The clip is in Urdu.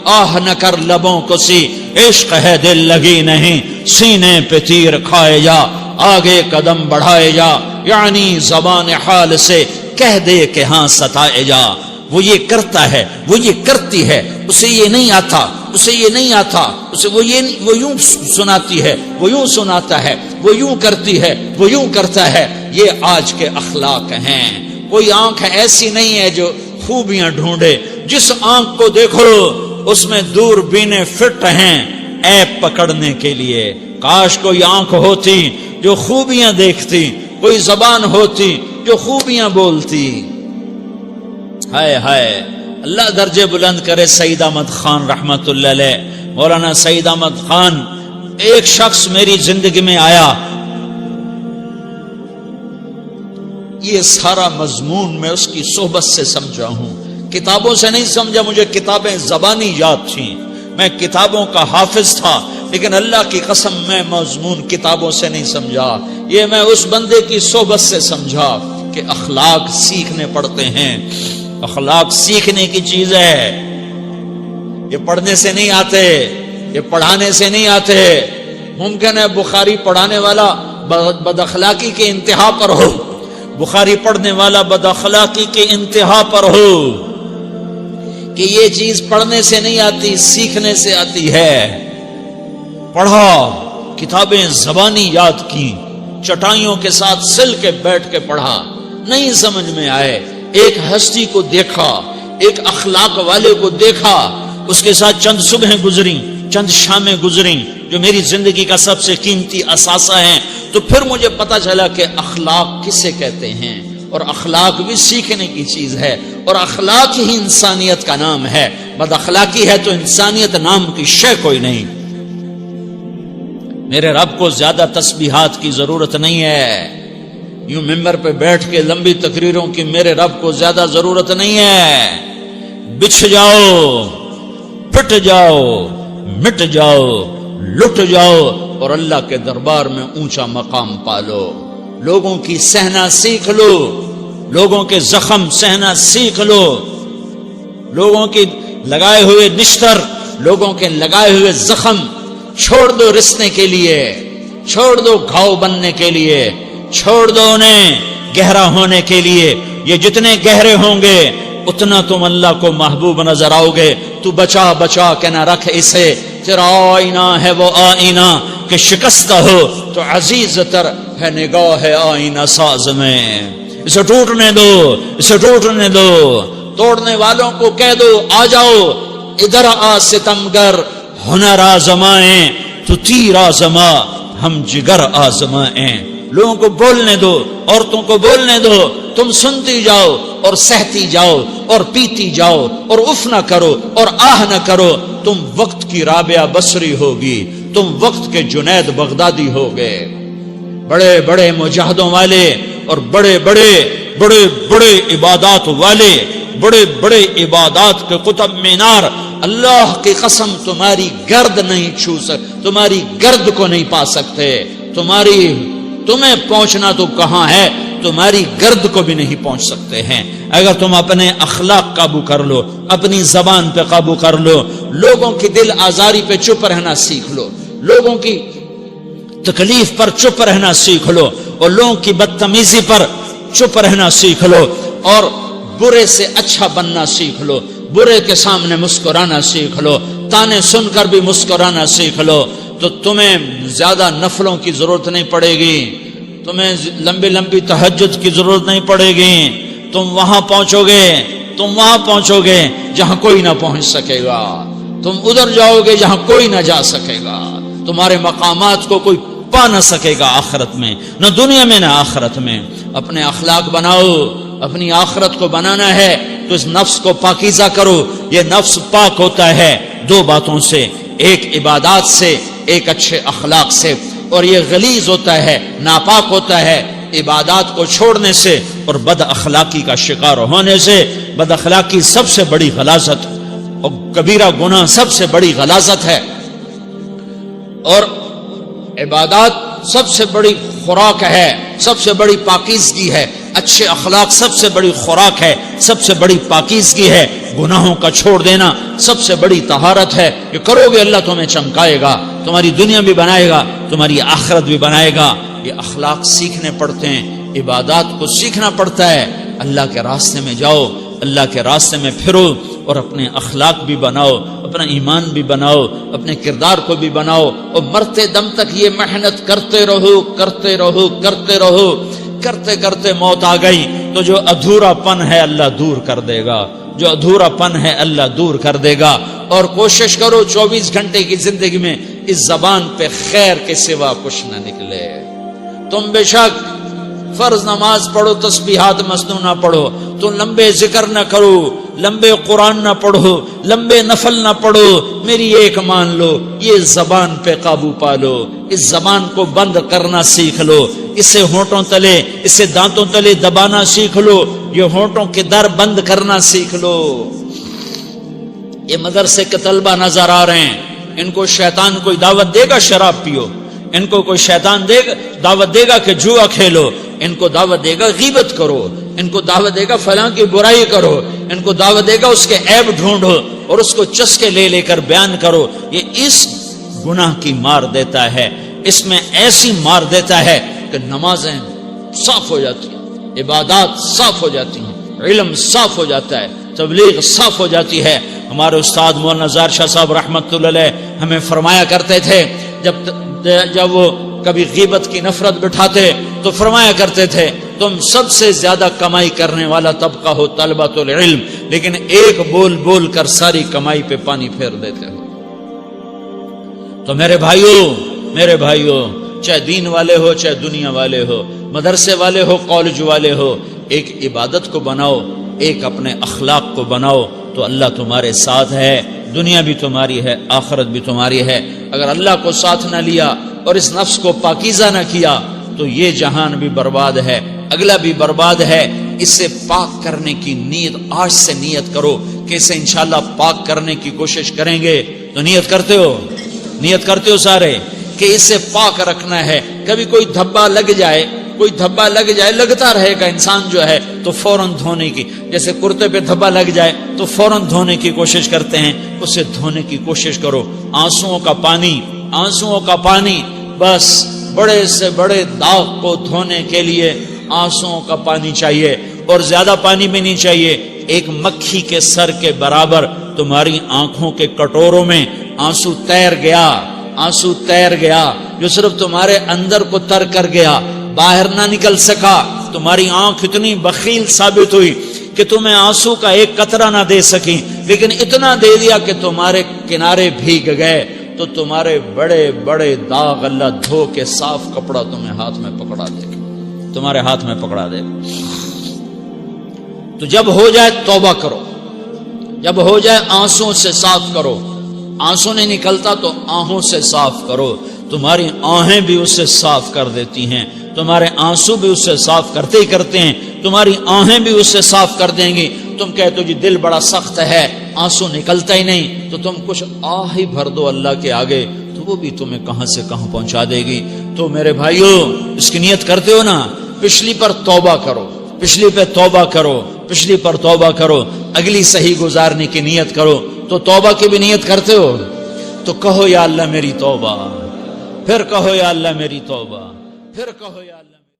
آہ نہ کر لبوں کو سی، عشق ہے دل لگی نہیں، سینے پہ تیر کھائے جا، آگے قدم بڑھائے جا، یعنی زبان حال سے کہہ دے کہ ہاں ستائے جا۔ وہ یہ کرتا ہے، وہ یہ کرتی ہے، اسے یہ نہیں آتا، اسے یہ نہیں آتا، اسے وہ یوں سناتی ہے، وہ یوں سناتا ہے، وہ یوں کرتی ہے، وہ یوں کرتا ہے۔ یہ آج کے اخلاق ہیں۔ کوئی آنکھ ایسی نہیں ہے جو خوبیاں ڈھونڈے، جس آنکھ کو دیکھو اس میں دوربینیں فٹ ہیں عیب پکڑنے کے لیے۔ کاش کوئی آنکھ ہوتی جو خوبیاں دیکھتی، کوئی زبان ہوتی جو خوبیاں بولتی۔ ہائے ہائے، اللہ درجے بلند کرے سعید احمد خان رحمت اللہ علیہ۔ مولانا سعید احمد خان، ایک شخص میری زندگی میں آیا، یہ سارا مضمون میں اس کی صحبت سے سمجھا ہوں، کتابوں سے نہیں سمجھا۔ مجھے کتابیں زبانی یاد تھیں، میں کتابوں کا حافظ تھا، لیکن اللہ کی قسم میں مضمون کتابوں سے نہیں سمجھا، یہ میں اس بندے کی صحبت سے سمجھا کہ اخلاق سیکھنے پڑتے ہیں۔ اخلاق سیکھنے کی چیز ہے، یہ پڑھنے سے نہیں آتے، یہ پڑھانے سے نہیں آتے۔ ممکن ہے بخاری پڑھانے والا بد اخلاقی کے انتہا پر ہو، بخاری پڑھنے والا بد اخلاقی کے انتہا پر ہو، کہ یہ چیز پڑھنے سے نہیں آتی، سیکھنے سے آتی ہے۔ پڑھا، کتابیں زبانی یاد کی، چٹائیوں کے ساتھ سل کے بیٹھ کے پڑھا، نہیں سمجھ میں آئے، ایک ہستی کو دیکھا، ایک اخلاق والے کو دیکھا، اس کے ساتھ چند صبحیں گزریں، چند شامیں گزریں جو میری زندگی کا سب سے قیمتی اثاثہ ہیں، تو پھر مجھے پتا چلا کہ اخلاق کسے کہتے ہیں، اور اخلاق بھی سیکھنے کی چیز ہے، اور اخلاق ہی انسانیت کا نام ہے۔ بد اخلاقی ہے تو انسانیت نام کی شے کوئی نہیں۔ میرے رب کو زیادہ تسبیحات کی ضرورت نہیں ہے، یوں ممبر پہ بیٹھ کے لمبی تقریروں کی میرے رب کو زیادہ ضرورت نہیں ہے۔ بچھ جاؤ، پھٹ جاؤ، مٹ جاؤ، لٹ جاؤ، اور اللہ کے دربار میں اونچا مقام پالو۔ لوگوں کی سہنا سیکھ لو، لوگوں کے زخم سہنا سیکھ لو، لوگوں کی لگائے ہوئے نشتر، لوگوں کے لگائے ہوئے زخم چھوڑ دو رسنے کے لیے، چھوڑ دو گھاؤ بننے کے لیے، چھوڑ دو انہیں گہرا ہونے کے لیے۔ یہ جتنے گہرے ہوں گے اتنا تم اللہ کو محبوب نظر آؤ گے۔ تو بچا بچا کے نہ رکھ اسے، تیرا آئینہ ہے وہ آئینہ کہ شکستہ ہو تو عزیز تر ہے نگاہ آئینہ ساز میں۔ اسے ٹوٹنے دو، اسے ٹوٹنے دو، توڑنے والوں کو کہہ دو آ جاؤ ادھر آ ستمگر، ہنر آزمائیں تو تیر آزما، ہم جگر آزمائیں۔ لوگوں کو بولنے دو، عورتوں کو بولنے دو، تم سنتی جاؤ اور سہتی جاؤ اور پیتی جاؤ اور اف نہ کرو اور آہ نہ کرو۔ تم وقت کی رابعہ بصری ہوگی، تم وقت کے جنید بغدادی ہوگے۔ بڑے بڑے مجاہدوں والے اور بڑے بڑے بڑے بڑے عبادات والے، بڑے بڑے عبادات کے قطب مینار، اللہ کی قسم تمہاری گرد نہیں چھو سکتے، تمہاری گرد کو نہیں پا سکتے۔ تمہیں پہنچنا تو کہاں ہے، تمہاری گرد کو بھی نہیں پہنچ سکتے ہیں۔ اگر تم اپنے اخلاق قابو کر لو، اپنی زبان پہ قابو کر لو، لوگوں کی دل آزاری پہ چپ رہنا سیکھ لو، لوگوں کی تکلیف پر چپ رہنا سیکھ لو، اور لوگوں کی بدتمیزی پر چپ رہنا سیکھ لو، اور برے سے اچھا بننا سیکھ لو، برے کے سامنے مسکرانا سیکھ لو، تانے سن کر بھی مسکرانا سیکھ لو، تو تمہیں زیادہ نفلوں کی ضرورت نہیں پڑے گی، تمہیں لمبی لمبی تہجد کی ضرورت نہیں پڑے گی۔ تم وہاں پہنچو گے جہاں کوئی نہ پہنچ سکے گا، تم ادھر جاؤ گے جہاں کوئی نہ جا سکے گا، تمہارے مقامات کو کوئی پا نہ سکے گا آخرت میں، نہ دنیا میں نہ آخرت میں۔ اپنے اخلاق بناؤ، اپنی آخرت کو بنانا ہے تو اس نفس کو پاکیزہ کرو۔ یہ نفس پاک ہوتا ہے دو باتوں سے، ایک عبادات سے، ایک اچھے اخلاق سے، اور یہ غلیظ ہوتا ہے، ناپاک ہوتا ہے عبادات کو چھوڑنے سے اور بد اخلاقی کا شکار ہونے سے۔ بد اخلاقی سب سے بڑی غلاظت اور کبیرہ گناہ سب سے بڑی غلاظت ہے، اور عبادات سب سے بڑی خوراک ہے، سب سے بڑی پاکیزگی ہے، اچھے اخلاق سب سے بڑی خوراک ہے، سب سے بڑی پاکیزگی ہے، گناہوں کا چھوڑ دینا سب سے بڑی طہارت ہے۔ یہ کرو گے اللہ تمہیں چمکائے گا، تمہاری دنیا بھی بنائے گا، تمہاری آخرت بھی بنائے گا۔ یہ اخلاق سیکھنے پڑتے ہیں، عبادات کو سیکھنا پڑتا ہے۔ اللہ کے راستے میں جاؤ، اللہ کے راستے میں پھرو، اور اپنے اخلاق بھی بناؤ، اپنا ایمان بھی بناؤ، اپنے کردار کو بھی بناؤ، اور مرتے دم تک یہ محنت کرتے رہو کرتے رہو کرتے رہو۔ کرتے کرتے موت آ گئی تو جو ادھورا پن ہے اللہ دور کر دے گا، جو ادھورا پن ہے اللہ دور کر دے گا۔ اور کوشش کرو 24 گھنٹے کی زندگی میں اس زبان پہ خیر کے سوا کچھ نہ نکلے۔ تم بے شک فرض نماز پڑھو، تسبیحات مسنون نہ پڑھو، تو لمبے ذکر نہ کرو، لمبے قرآن نہ پڑھو، لمبے نفل نہ پڑھو، میری ایک مان لو، یہ زبان پہ قابو پالو، اس زبان کو بند کرنا سیکھ لو، اسے ہونٹوں تلے، اسے دانتوں تلے دبانا سیکھ لو، یہ ہونٹوں کے در بند کرنا سیکھ لو۔ یہ مدرسے کے طلبہ نظر آ رہے ہیں، ان کو شیطان کوئی دعوت دے گا شراب پیو، ان کو کوئی شیطان دعوت دے گا کہ جوا کھیلو، ان کو دعوت دے گا غیبت کرو، ان کو دعوت دے گا فلاں کی برائی کرو، ان کو دعوت دے گا اس کے عیب ڈھونڈو اور اس کو چسکے لے لے کر بیان کرو۔ یہ اس گناہ کی مار دیتا ہے، اس میں ایسی مار دیتا ہے کہ نمازیں صاف ہو جاتی ہیں، عبادات صاف ہو جاتی ہیں، علم صاف ہو جاتا ہے، تبلیغ صاف ہو جاتی ہے۔ ہمارے استاد مولانا زار شاہ صاحب رحمۃ اللہ علیہ ہمیں فرمایا کرتے تھے، جب وہ کبھی غیبت کی نفرت بٹھاتے تو فرمایا کرتے تھے تم سب سے زیادہ کمائی کرنے والا طبقہ ہو طلبۃ العلم، لیکن ایک بول بول کر ساری کمائی پہ پانی پھیر دیتے ہو۔ تو میرے بھائیوں چاہے دین والے ہو چاہے دنیا والے ہو، مدرسے والے ہو کالج والے ہو، ایک عبادت کو بناؤ، ایک اپنے اخلاق کو بناؤ، تو اللہ تمہارے ساتھ ہے، دنیا بھی تمہاری ہے، آخرت بھی تمہاری ہے۔ اگر اللہ کو ساتھ نہ لیا اور اس نفس کو پاکیزہ نہ کیا تو یہ جہان بھی برباد ہے، اگلا بھی برباد ہے۔ اسے پاک کرنے کی نیت آج سے نیت کرو کہ اسے انشاءاللہ پاک کرنے کی کوشش کریں گے۔ تو نیت کرتے ہو سارے کہ اسے پاک رکھنا ہے۔ کبھی کوئی دھبا لگ جائے لگتا رہے گا انسان جو ہے تو فوراً دھونے کی، جیسے کرتے پہ دھبا لگ جائے تو فوراً دھونے کی کوشش کرتے ہیں، اسے دھونے کی کوشش کرو۔ آنسوؤں کا پانی بس بڑے سے بڑے داغ کو دھونے کے لیے آنسوؤں کا پانی چاہیے، اور زیادہ پانی بھی نہیں چاہیے۔ ایک مکھی کے سر کے برابر تمہاری آنکھوں کے کٹوروں میں آنسو تیر گیا جو صرف تمہارے اندر کو تر کر گیا، باہر نہ نکل سکا۔ تمہاری آنکھ اتنی بخیل ثابت ہوئی کہ تمہیں آنسو کا ایک قطرہ نہ دے سکی، لیکن اتنا دے دیا کہ تمہارے کنارے بھیگ گئے۔ تو تمہارے بڑے بڑے داغ اللہ دھو کے صاف کپڑا تمہیں ہاتھ میں پکڑا دے گا، تمہارے ہاتھ میں پکڑا دے گا۔ تو جب ہو جائے توبہ کرو، جب ہو جائے آنسوں سے صاف کرو۔ آنسو نہیں نکلتا تو آہوں سے صاف کرو، تمہاری آہیں بھی اسے صاف کر دیتی ہیں، تمہارے آنسو بھی اسے صاف کرتے ہی کرتے ہیں، تمہاری آہیں بھی اسے صاف کر دیں گی۔ تم کہتے ہو جی دل بڑا سخت ہے، آنسو نکلتا ہی نہیں، تو تم کچھ آہ ہی بھر دو اللہ کے آگے، تو وہ بھی تمہیں کہاں سے کہاں پہنچا دے گی۔ تو میرے بھائیو اس کی نیت کرتے ہو نا، پچھلی پر توبہ کرو، پچھلی پہ توبہ کرو، پچھلی پر توبہ کرو، اگلی صحیح گزارنے کی نیت کرو۔ تو توبہ کی بھی نیت کرتے ہو تو کہو یا اللہ میری توبہ، پھر کہو یا اللہ میری توبہ، پھر کہو یا اللہ